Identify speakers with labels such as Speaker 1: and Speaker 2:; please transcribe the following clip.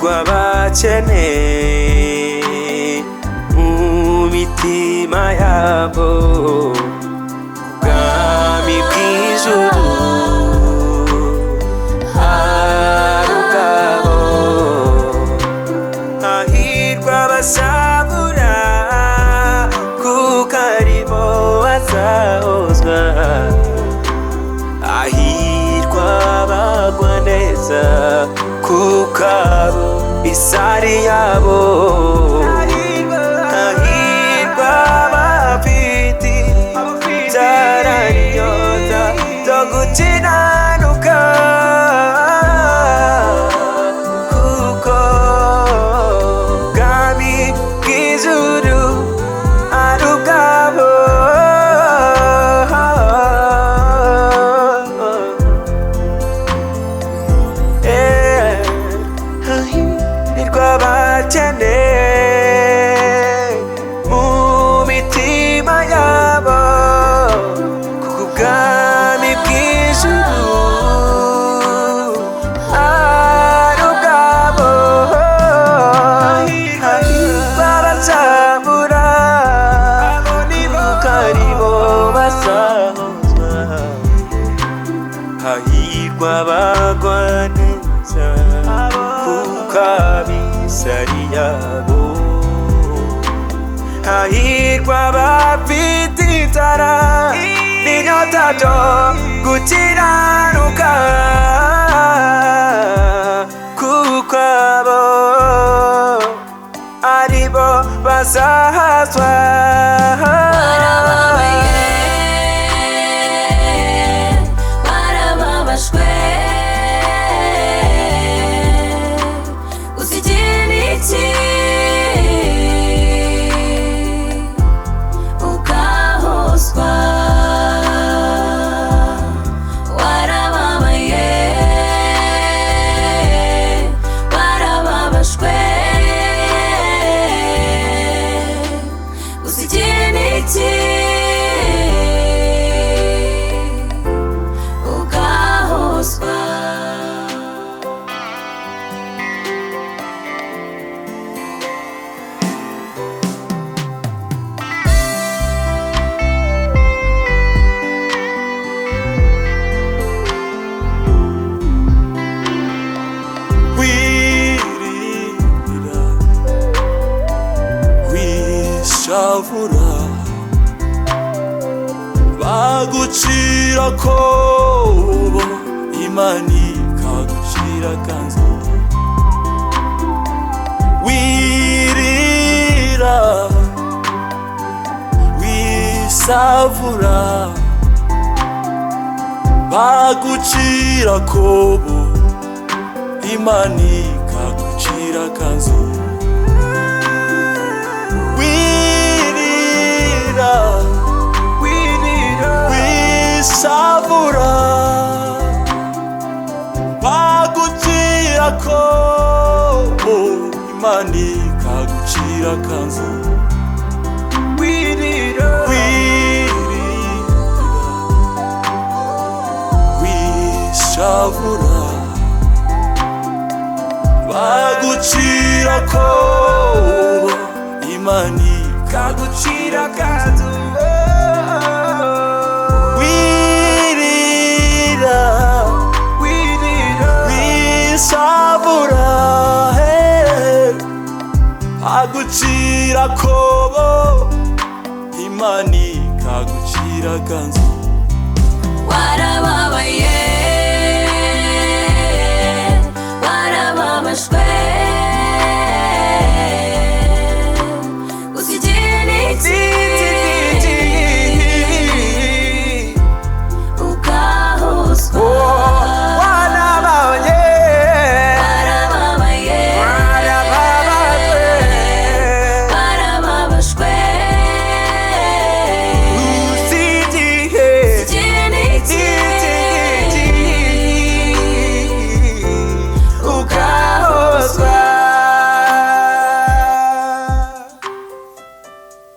Speaker 1: abakene mu mitima yabo, ubwami bw'ijuru ari ubwabo. Hahirwa abazabura kuko aribo bazahozwa, hahirwa abagwa neza kuko abo isari yabo, hahirwa abafite inzara n'inyota zo gukiranuka kuko ubwami bw'ijuru ari ubwabo. Hahirwa abakene mu mitima yabo kuko ubwami bw'ijuru ari ubwabo. Hahirwa abazabura kuko aribo bazahozwa, hahirwa abagwa neza kuko ab'isari yabo, hahirwa abafite inzara n'inyota byo gukiranuka kuko abo aribo bazahazwa.
Speaker 2: Barababajwe usigire iki ukahozwa, warababaye barababajwe usigire iki ukahozwa.
Speaker 1: Wirira wishavura bagucira kobo, Imana ikagucira kanzu. Wirira wishavura bagucira kobo, Imana ikagucira kanzu. Wirira wishavura bagucira kobo, Imana ikagucira kanzu. Wirira wishavura bagucira kobo, Imana ikagucira kanzu. Wirira wishavura bagucira kobo, Imana ikagucira kanzu.
Speaker 2: Warababajwe